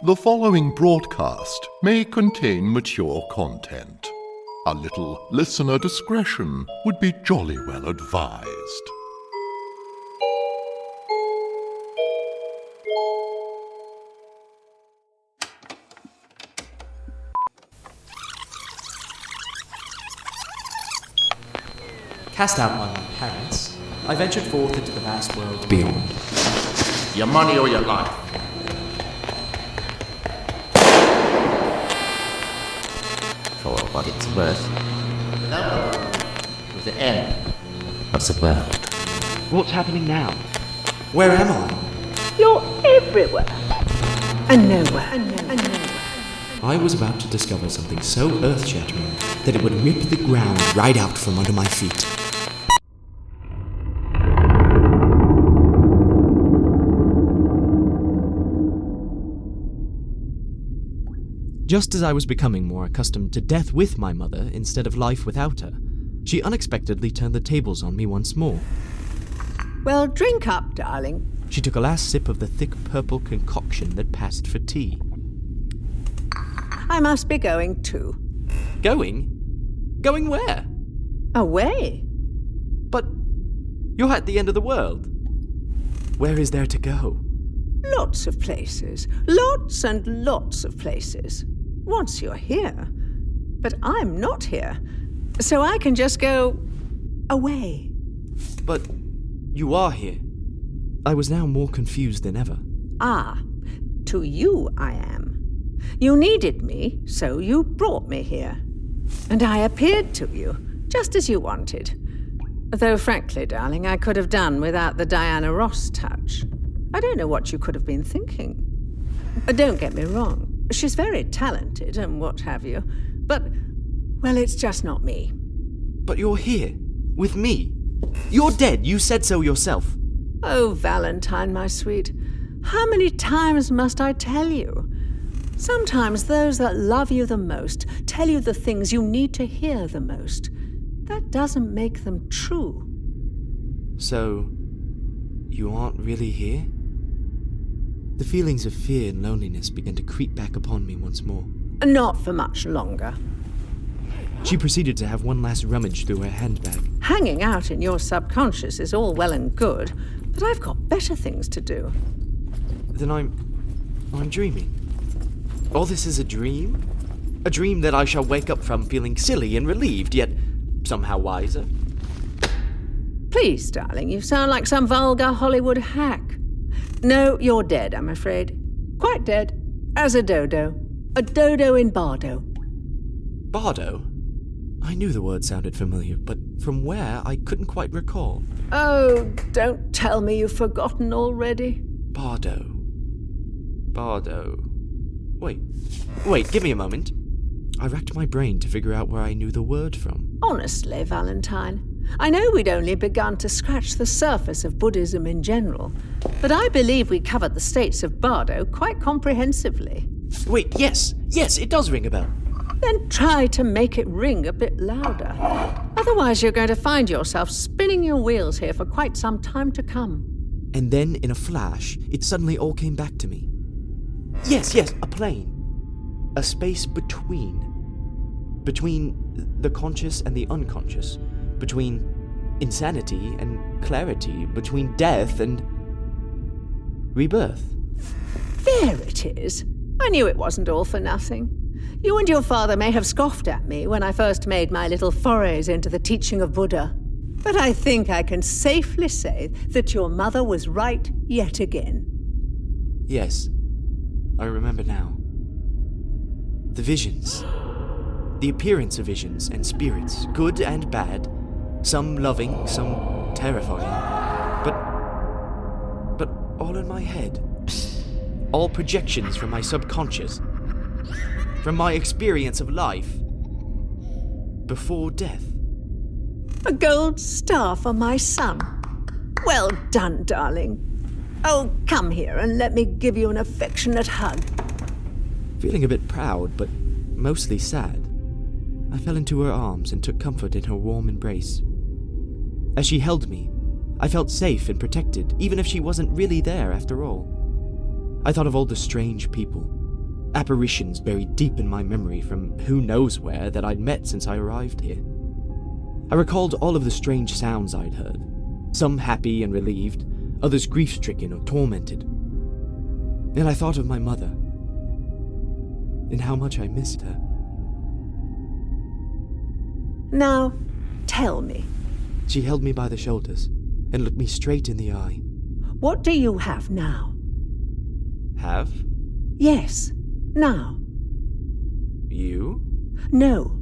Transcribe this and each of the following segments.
The following broadcast may contain mature content. A little listener discretion would be jolly well advised. Cast out by my parents, I ventured forth into the vast world beyond. Your money or your life? For what it's worth. No. With the end of the world. What's happening now? Where am I? You're everywhere. And nowhere. And nowhere. I was about to discover something so earth-shattering that it would rip the ground right out from under my feet. Just as I was becoming more accustomed to death with my mother instead of life without her, she unexpectedly turned the tables on me once more. Well, drink up, darling. She took a last sip of the thick purple concoction that passed for tea. I must be going too. Going? Going where? Away. But you're at the end of the world. Where is there to go? Lots of places. Lots and lots of places. Once you're here. But I'm not here. So I can just go away. But you are here. I was now more confused than ever. Ah, to you I am. You needed me, so you brought me here. And I appeared to you, just as you wanted. Though frankly, darling, I could have done without the Diana Ross touch. I don't know what you could have been thinking. Don't get me wrong. She's very talented and what have you. But, well, it's just not me. But you're here, with me. You're dead, you said so yourself. Oh, Valentine, my sweet. How many times must I tell you? Sometimes those that love you the most tell you the things you need to hear the most. That doesn't make them true. So, you aren't really here? The feelings of fear and loneliness began to creep back upon me once more. Not for much longer. She proceeded to have one last rummage through her handbag. Hanging out in your subconscious is all well and good, but I've got better things to do. Then I'm dreaming. All this is a dream? A dream that I shall wake up from feeling silly and relieved, yet somehow wiser? Please, darling, you sound like some vulgar Hollywood hack. No, you're dead, I'm afraid. Quite dead. As a dodo. A dodo in Bardo. Bardo? I knew the word sounded familiar, but from where I couldn't quite recall. Oh, don't tell me you've forgotten already. Bardo. Wait, give me a moment. I racked my brain to figure out where I knew the word from. Honestly, Valentine, I know we'd only begun to scratch the surface of Buddhism in general, but I believe we covered the states of Bardo quite comprehensively. Wait, yes, it does ring a bell. Then try to make it ring a bit louder. Otherwise you're going to find yourself spinning your wheels here for quite some time to come. And then, in a flash, it suddenly all came back to me. Yes, a plane. A space between the conscious and the unconscious, between insanity and clarity, between death and rebirth. There it is. I knew it wasn't all for nothing. You and your father may have scoffed at me when I first made my little forays into the teaching of Buddha, but I think I can safely say that your mother was right yet again. Yes, I remember now. The visions. The appearance of visions and spirits, good and bad, some loving, some terrifying, but all in my head. All projections from my subconscious, from my experience of life before death. A gold star for my son. Well done, darling. Oh, come here and let me give you an affectionate hug. Feeling a bit proud, but mostly sad, I fell into her arms and took comfort in her warm embrace. As she held me, I felt safe and protected, even if she wasn't really there after all. I thought of all the strange people, apparitions buried deep in my memory from who knows where that I'd met since I arrived here. I recalled all of the strange sounds I'd heard, some happy and relieved, others grief-stricken or tormented. And I thought of my mother, and how much I missed her. Now, tell me, She held me by the shoulders and looked me straight in the eye. what do you have now? Have? Yes, now. You? No,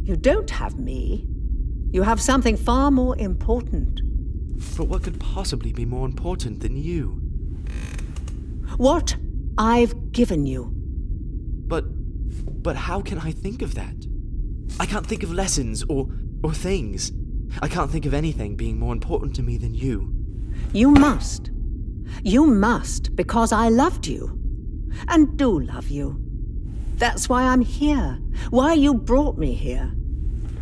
you don't have me. You have something far more important. But what could possibly be more important than you? What I've given you. But how can I think of that? I can't think of lessons or things. I can't think of anything being more important to me than you. You must. You must, because I loved you. And do love you. That's why I'm here. Why you brought me here.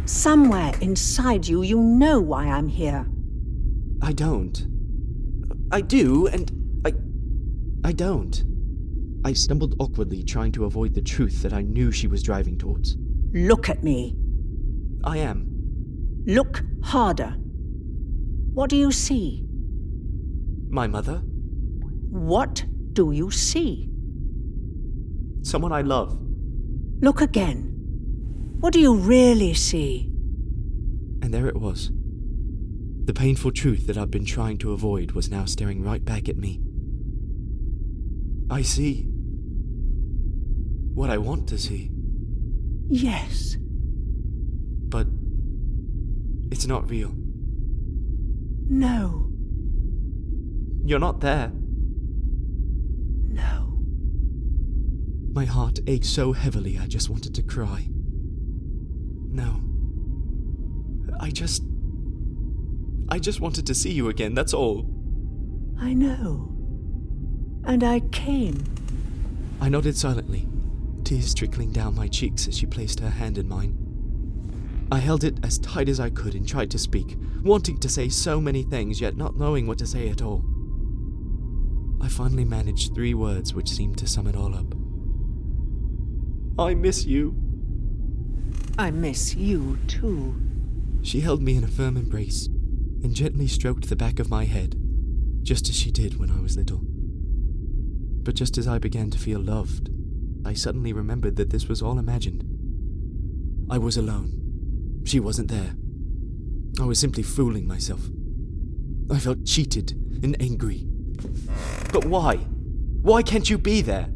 Somewhere inside you, you know why I'm here. I don't. I do, and I don't. I stumbled awkwardly, trying to avoid the truth that I knew she was driving towards. Look at me. I am. Look harder. What do you see? My mother? What do you see? Someone I love. Look again. What do you really see? And there it was. The painful truth that I'd been trying to avoid was now staring right back at me. I see what I want to see, Yes. but it's not real. No. You're not there. No. My heart ached so heavily I just wanted to cry. No. I just wanted to see you again, that's all. I know. And I came. I nodded silently, tears trickling down my cheeks as she placed her hand in mine. I held it as tight as I could and tried to speak, wanting to say so many things, yet not knowing what to say at all. I finally managed 3 words which seemed to sum it all up. I miss you. I miss you too. She held me in a firm embrace and gently stroked the back of my head, just as she did when I was little. But just as I began to feel loved, I suddenly remembered that this was all imagined. I was alone. She wasn't there. I was simply fooling myself. I felt cheated and angry. But why? Why can't you be there?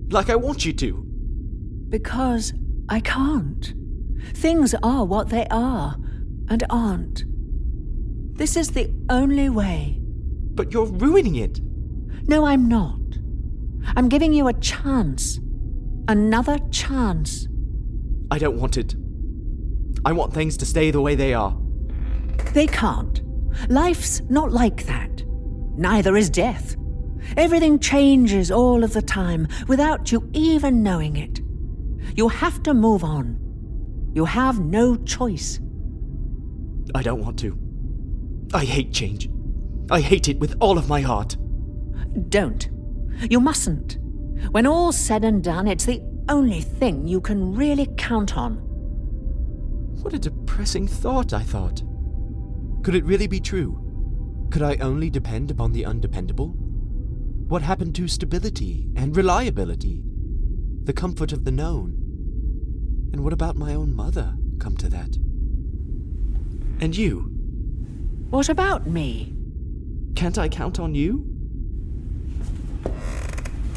Like I want you to. Because I can't. Things are what they are, and aren't. This is the only way. But you're ruining it. No, I'm not. I'm giving you a chance. Another chance. I don't want it. I want things to stay the way they are. They can't. Life's not like that. Neither is death. Everything changes all of the time without you even knowing it. You have to move on. You have no choice. I don't want to. I hate change. I hate it with all of my heart. Don't. You mustn't. When all's said and done, it's the only thing you can really count on. What a depressing thought, I thought. Could it really be true? Could I only depend upon the undependable? What happened to stability and reliability? The comfort of the known? And what about my own mother, come to that? And you? What about me? Can't I count on you?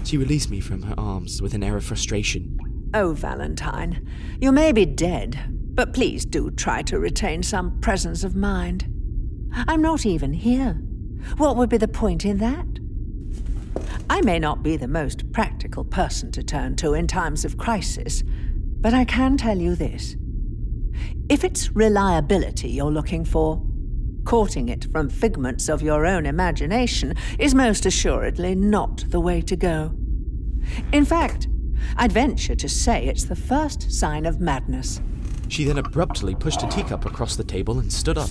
She released me from her arms with an air of frustration. Oh, Valentine, you may be dead, but please do try to retain some presence of mind. I'm not even here. What would be the point in that? I may not be the most practical person to turn to in times of crisis, but I can tell you this. If it's reliability you're looking for, courting it from figments of your own imagination is most assuredly not the way to go. In fact, I'd venture to say it's the first sign of madness. She then abruptly pushed a teacup across the table and stood up.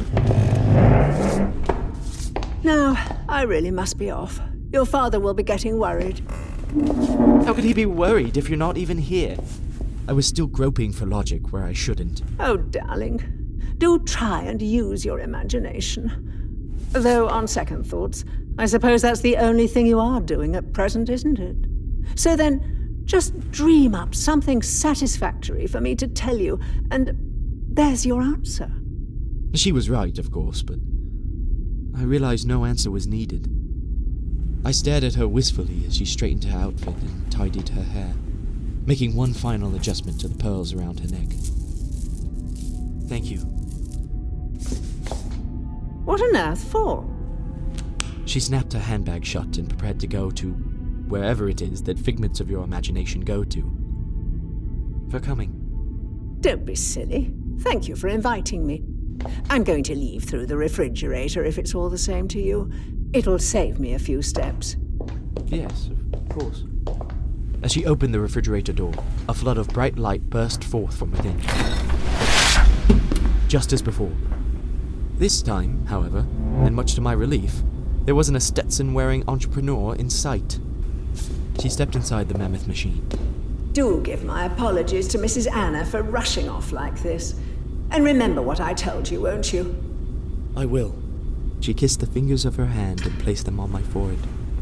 Now, I really must be off. Your father will be getting worried. How could he be worried if you're not even here? I was still groping for logic where I shouldn't. Oh, darling, do try and use your imagination. Though, on second thoughts, I suppose that's the only thing you are doing at present, isn't it? So then, just dream up something satisfactory for me to tell you, and there's your answer. She was right, of course, but I realized no answer was needed. I stared at her wistfully as she straightened her outfit and tidied her hair, making one final adjustment to the pearls around her neck. Thank you. What on earth for? She snapped her handbag shut and prepared to go to wherever it is that figments of your imagination go to. For coming. Don't be silly. Thank you for inviting me. I'm going to leave through the refrigerator if it's all the same to you. It'll save me a few steps. Yes, of course. As she opened the refrigerator door, a flood of bright light burst forth from within. Just as before. This time, however, and much to my relief, there wasn't a Stetson-wearing entrepreneur in sight. She stepped inside the mammoth machine. Do give my apologies to Mrs. Anna for rushing off like this. And remember what I told you, won't you? I will. She kissed the fingers of her hand and placed them on my forehead,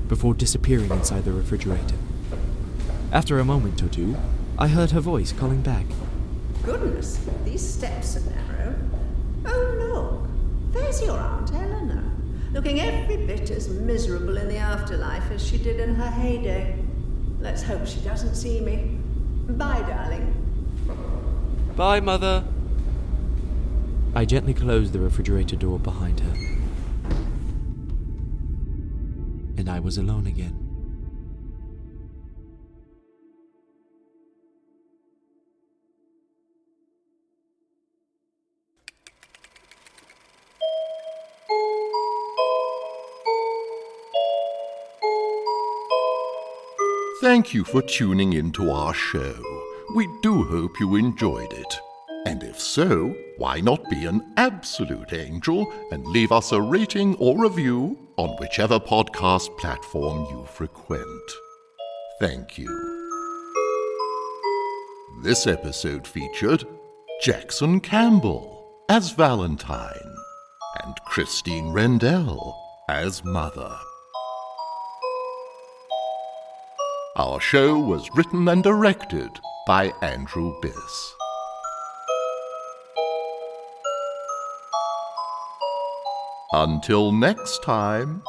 before disappearing inside the refrigerator. After a moment or two, I heard her voice calling back. Goodness, these steps are narrow. Oh, look, there's your Aunt Eleanor, looking every bit as miserable in the afterlife as she did in her heyday. Let's hope she doesn't see me. Bye, darling. Bye, Mother. I gently closed the refrigerator door behind her. And I was alone again. Thank you for tuning in to our show. We do hope you enjoyed it. And if so, why not be an absolute angel and leave us a rating or review on whichever podcast platform you frequent. Thank you. This episode featured Jackson Campbell as Valentine and Christine Rendel as Mother. Our show was written and directed by Andrew Biss. Until next time.